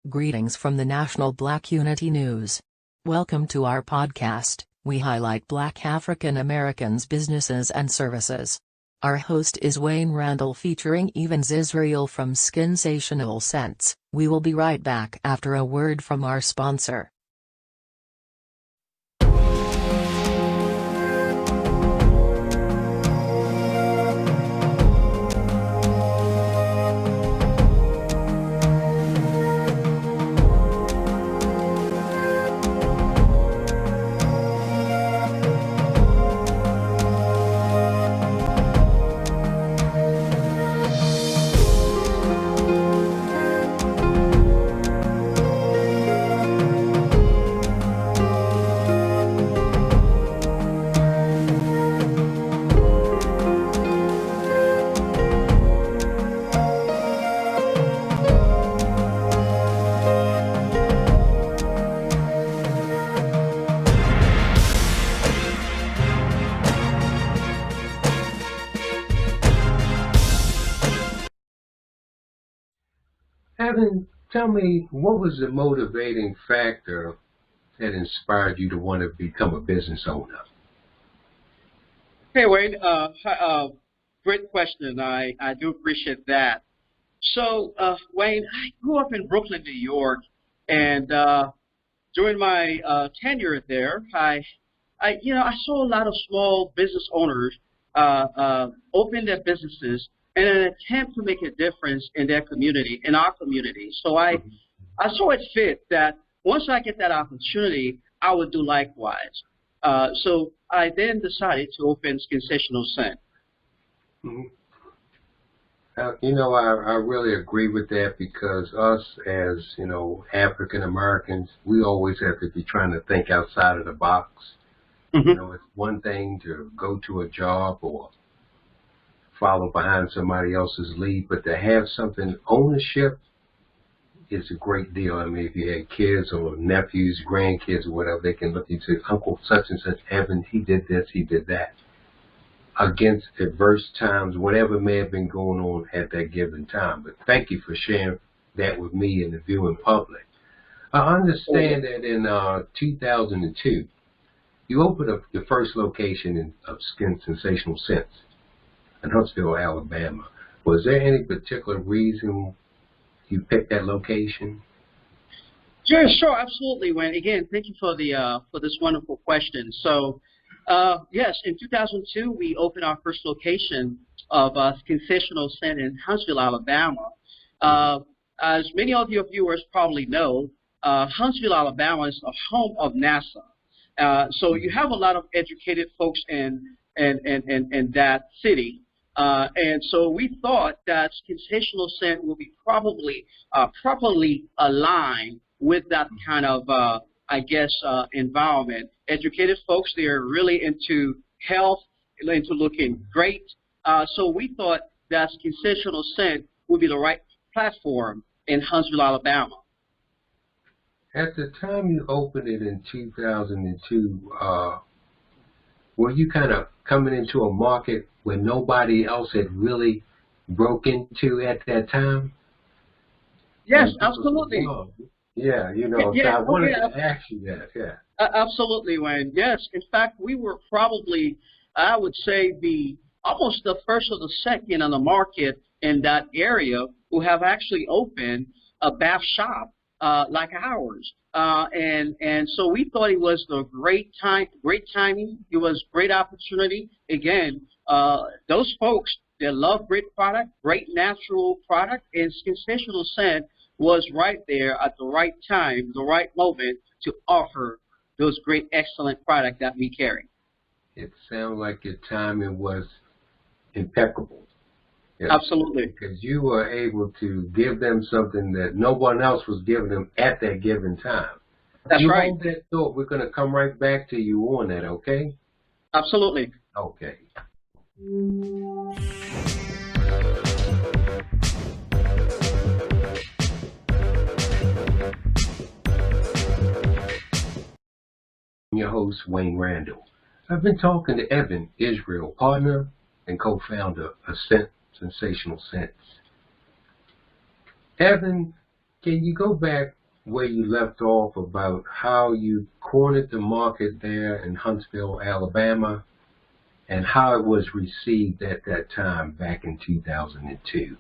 Greetings from the National Black Unity News. Welcome to our podcast. We highlight Black African Americans' businesses and services. Our host is Wayne Randall featuring Even Isarel from Skinsational Scents. We will be right back after a word from our sponsor. Evan, tell me, what was the motivating factor that inspired you to want to become a business owner? Hey, Wayne. Great question. I do appreciate that. So, Wayne, I grew up in Brooklyn, New York, and during my tenure there, I saw a lot of small business owners open their businesses in an attempt to make a difference in their community, in our community. So I saw it fit that once I get that opportunity, I would do likewise. So I then decided to open Skinsational Scent. I really agree with that because us as, African Americans, we always have to be trying to think outside of the box. It's one thing to go to a job or follow behind somebody else's lead, but to have something ownership is a great deal. I mean, if you had kids or nephews, grandkids, or whatever, they can look at you and say, Uncle such and such, Evan, he did this, he did that. Against adverse times, whatever may have been going on at that given time. But thank you for sharing that with me and the viewing public. I understand that in 2002, you opened up your first location of Skinsational Scents in Huntsville, Alabama. Was there any particular reason you picked that location? Yeah, sure, absolutely, Wayne. Again, thank you for this wonderful question. So, yes, in 2002, we opened our first location of Skinsational Scent in Huntsville, Alabama. As many of your viewers probably know, Huntsville, Alabama is the home of NASA. So you have a lot of educated folks in that city. And so we thought that Skinsational Scent will be probably properly aligned with that kind of, environment. Educated folks, they're really into health, into looking great. So we thought that Skinsational Scent would be the right platform in Huntsville, Alabama. At the time you opened it in 2002, were you kind of coming into a market where nobody else had really broke into at that time? Yes, absolutely. Yeah, so I wanted to ask you that, yeah. Absolutely, Wayne. Yes, in fact, we were probably, I would say, almost the first or the second on the market in that area who have actually opened a bath shop like ours. And so we thought it was the great timing. It was great opportunity. Again, those folks, they love great product, great natural product, and Skinsational Scent was right there at the right time, the right moment to offer those great, excellent product that we carry. It sounds like your timing was impeccable. Yes. Absolutely. Because you were able to give them something that no one else was giving them at that given time. That's right. Hold that thought. We're going to come right back to you on that, okay? Absolutely. Okay. I'm your host, Wayne Randall. I've been talking to Even Isarel, partner and co-founder of Skinsational Scents. Even, Can you go back where you left off about how you cornered the market there in Huntsville, Alabama, and how it was received at that time back in 2002?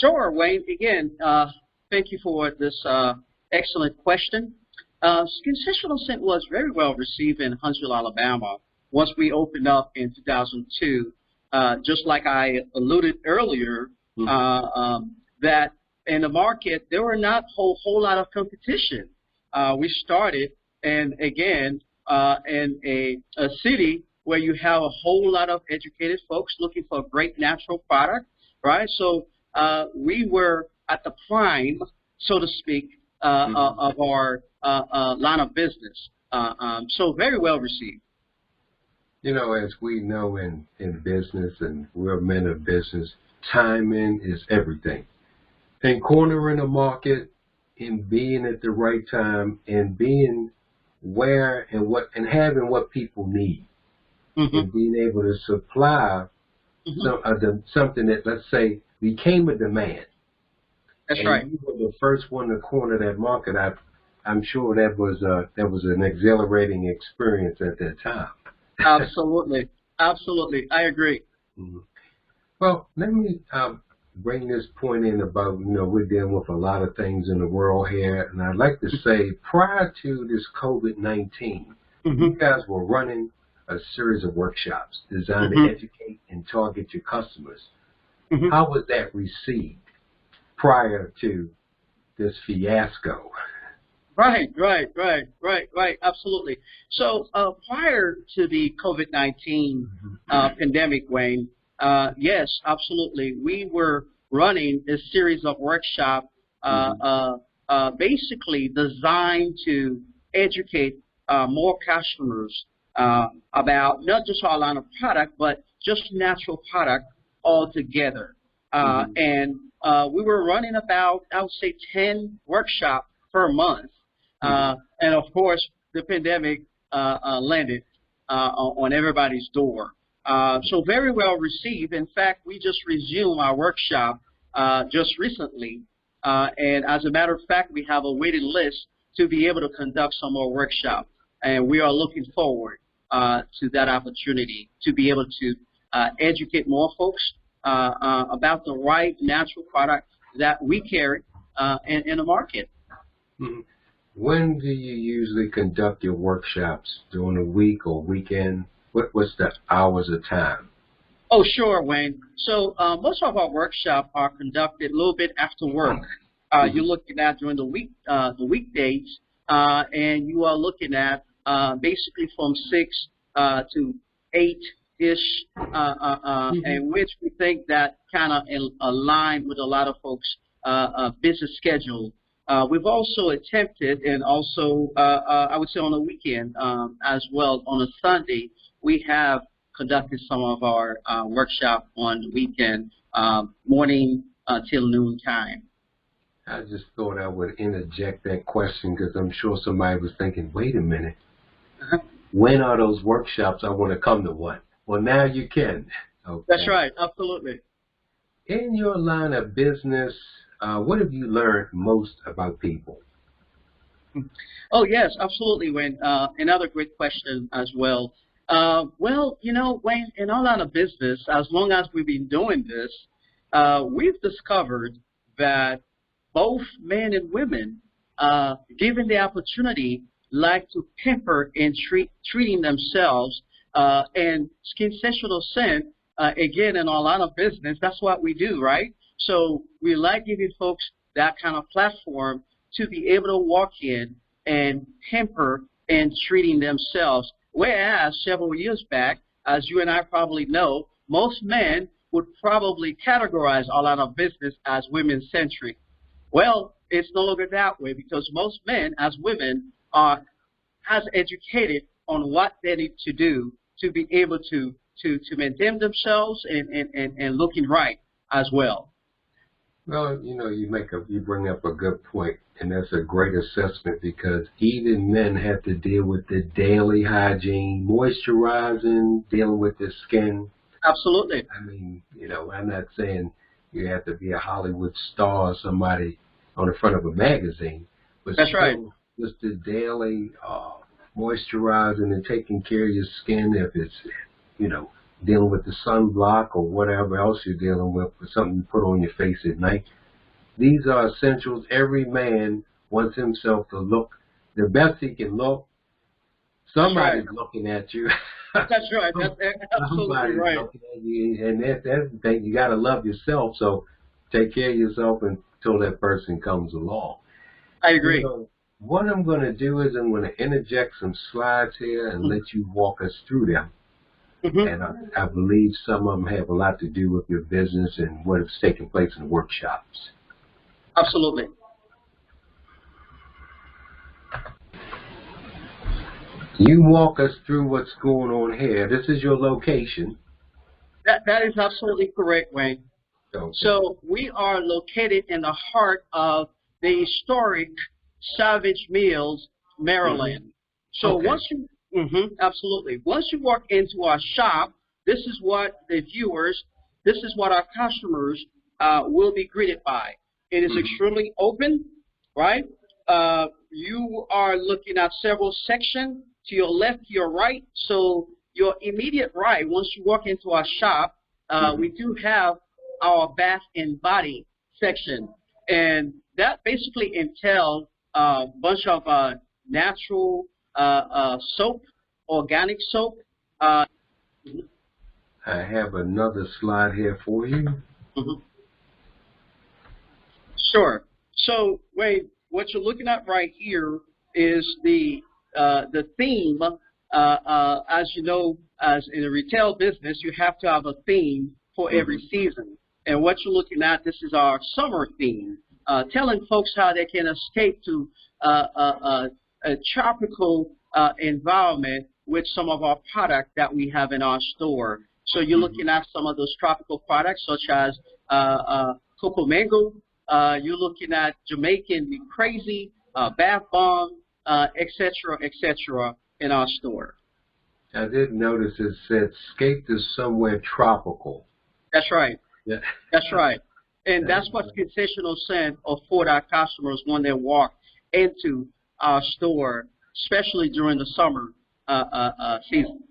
Sure, Wayne. Again, thank you for this excellent question. Sensational Scent was very well received in Huntsville, Alabama once we opened up in 2002. Just like I alluded earlier, that in the market, there were not a whole lot of competition. We started, and again, in a city where you have a whole lot of educated folks looking for a great natural product, right? So we were at the prime, so to speak, of our line of business. So very well received. You know, as we know in business, and we're men of business, timing is everything. And cornering a market, and being at the right time, and being where and what, and having what people need, and being able to supply something that, let's say, became a demand. That's right. You were the first one to corner that market. I'm sure that was an exhilarating experience at that time. Absolutely, absolutely, I agree. Well, let me bring this point in about, we're dealing with a lot of things in the world here, and I'd like to say, prior to this COVID-19, you guys were running a series of workshops designed to educate and target your customers. How was that received prior to this fiasco? Right, absolutely. So prior to the COVID-19 pandemic, Wayne, yes, absolutely. We were running a series of workshops basically designed to educate more customers about not just our line of product, but just natural product altogether. And we were running about, I would say, 10 workshops per month. And, of course, the pandemic landed on everybody's door. So very well received. In fact, we just resumed our workshop just recently. And as a matter of fact, we have a waiting list to be able to conduct some more workshops. And we are looking forward to that opportunity to be able to educate more folks about the right natural product that we carry in the market. When do you usually conduct your workshops? During the week or weekend? What's the hours of time? Oh, sure, Wayne. So most of our workshops are conducted a little bit after work. You're looking at during the weekdays, and you are looking at basically from 6 to 8-ish, in which we think that kind of align with a lot of folks' business schedule. We've also attempted, and also I would say on the weekend as well, on a Sunday, we have conducted some of our workshop on the weekend, morning till noon time. I just thought I would interject that question because I'm sure somebody was thinking, wait a minute, when are those workshops? I want to come to one. Well, now you can. Okay. That's right, absolutely. In your line of business, what have you learned most about people? Oh, yes, absolutely, Wayne. Another great question as well. Well, Wayne, in our line of business, as long as we've been doing this, we've discovered that both men and women, given the opportunity, like to pamper and treating themselves. And Sensational Scent, again, in our line of business, that's what we do, right? So we like giving folks that kind of platform to be able to walk in and pamper and treating themselves. Whereas several years back, as you and I probably know, most men would probably categorize our line of business as women-centric. Well, it's no longer that way because most men, as women, are as educated on what they need to do to be able to maintain themselves and looking right as well. Well, you bring up a good point, and that's a great assessment because even men have to deal with the daily hygiene, moisturizing, dealing with their skin. Absolutely. I mean, I'm not saying you have to be a Hollywood star or somebody on the front of a magazine, but That's still right. just the daily moisturizing and taking care of your skin, if it's, you know, dealing with the sunblock or whatever else you're dealing with something you put on your face at night. These are essentials. Every man wants himself to look the best he can look. Somebody's looking at you. That's right. That's absolutely Somebody's right. looking at you, and that's the thing. You got to love yourself. So take care of yourself until that person comes along. I agree. You know, what I'm going to do is I'm going to interject some slides here and let you walk us through them. And I believe some of them have a lot to do with your business and what is taking place in the workshops. Absolutely. You walk us through what's going on here. This is your location. That is absolutely correct, Wayne. Okay. So we are located in the heart of the historic Savage Mills, Maryland. So once you, absolutely. Once you walk into our shop, this is what the viewers, this is what our customers will be greeted by. It is extremely open, right? You are looking at several sections to your left, to your right. So your immediate right, once you walk into our shop, we do have our bath and body section. And that basically entails a bunch of natural soap, organic soap. I have another slide here for you. Sure. So, Wayne, what you're looking at right here is the theme. As you know, as in a retail business, you have to have a theme for every season. And what you're looking at, this is our summer theme, telling folks how they can escape to a tropical environment with some of our product that we have in our store. So you're looking at some of those tropical products, such as Cocoa Mango. You're looking at Jamaican Be Crazy, Bath Bomb, et cetera, in our store. I did notice it said escape to somewhere tropical. That's right. Yeah. That's right. And that's what concessional scent afford our customers when they walk into our store, especially during the summer season.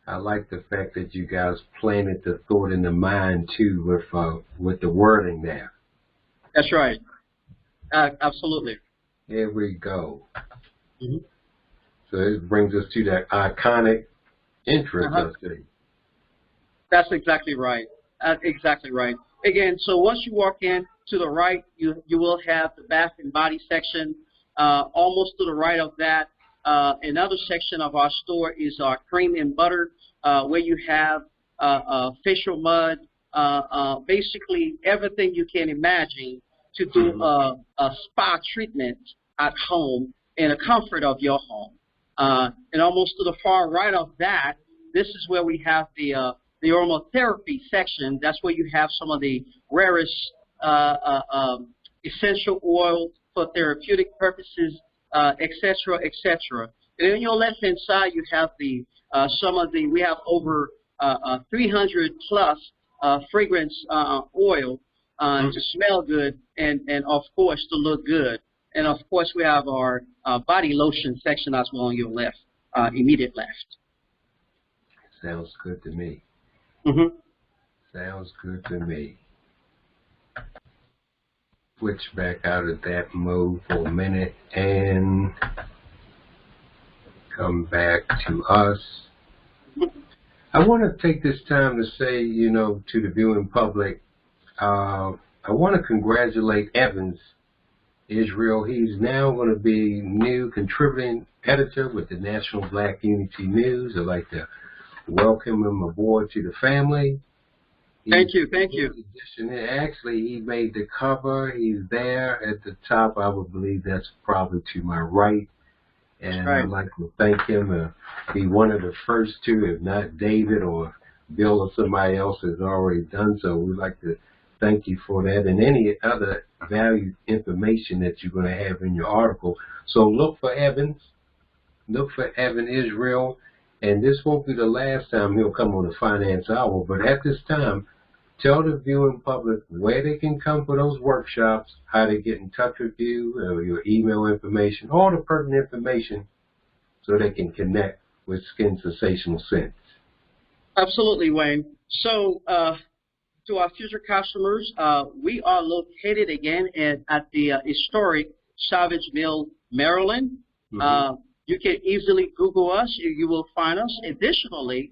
I like the fact that you guys planted the thought in the mind too with the wording there. That's right. Absolutely. Here we go. So it brings us to that iconic entrance, I see. That's exactly right. Exactly right. Again, so once you walk in to the right, you will have the bath and body section. Almost to the right of that, another section of our store is our cream and butter, where you have facial mud, basically everything you can imagine to do a spa treatment at home in the comfort of your home. And almost to the far right of that, this is where we have the aromatherapy section. That's where you have some of the rarest essential oil for therapeutic purposes, et cetera, et cetera. And on your left-hand side, you have we have over 300 plus fragrance oil to smell good and of course to look good. And of course we have our body lotion section as well on your left, immediate left. Sounds good to me. Sounds good to me. Switch back out of that mode for a minute and come back to us. I want to take this time to say, you know, to the viewing public, I want to congratulate Even Isarel. He's now going to be new contributing editor with the National Black Unity News. I'd like to welcome him aboard to the family. Thank you. Actually, he made the cover. He's there at the top. I would believe that's probably to my right. And I'd like to thank him. Be one of the first two, if not David or Bill or somebody else has already done so. We'd like to thank you for that and any other valued information that you're going to have in your article. So look for Even Isarel. And this won't be the last time he'll come on the Finance Hour, but at this time, tell the viewing public where they can come for those workshops, how they get in touch with you, your email information, all the pertinent information so they can connect with Skin Sensational Scents. Absolutely, Wayne. So to our future customers, we are located again at the historic Savage Mill, Maryland. You can easily Google us. You will find us. Additionally,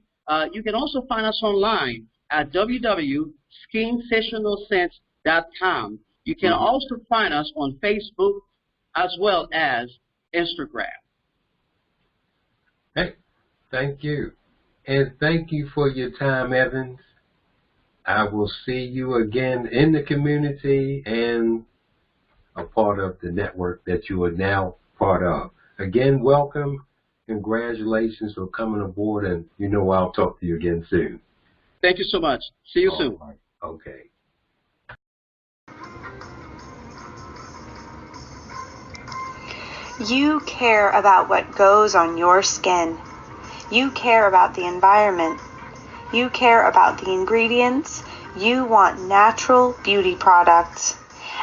you can also find us online at www.skinsensationalscents.com. You can also find us on Facebook as well as Instagram. Hey, thank you. And thank you for your time, Evans. I will see you again in the community and a part of the network that you are now part of. Again, welcome. Congratulations for coming aboard, and I'll talk to you again soon. Thank you so much. See you soon. Right. Okay. You care about what goes on your skin. You care about the environment. You care about the ingredients. You want natural beauty products.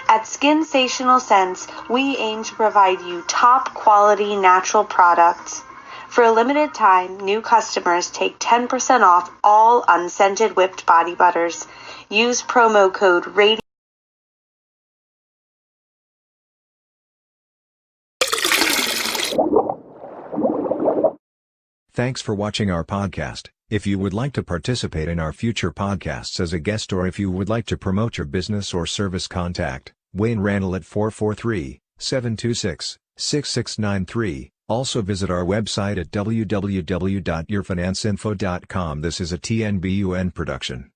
At Skinsational Scents, we aim to provide you top quality natural products. For a limited time, new customers take 10% off all unscented whipped body butters. Use promo code RADIO. Thanks for watching our podcast. If you would like to participate in our future podcasts as a guest, or if you would like to promote your business or service, contact Wayne Randall at 443-726-6693. Also visit our website at www.yourfinanceinfo.com. This is a TNBUN production.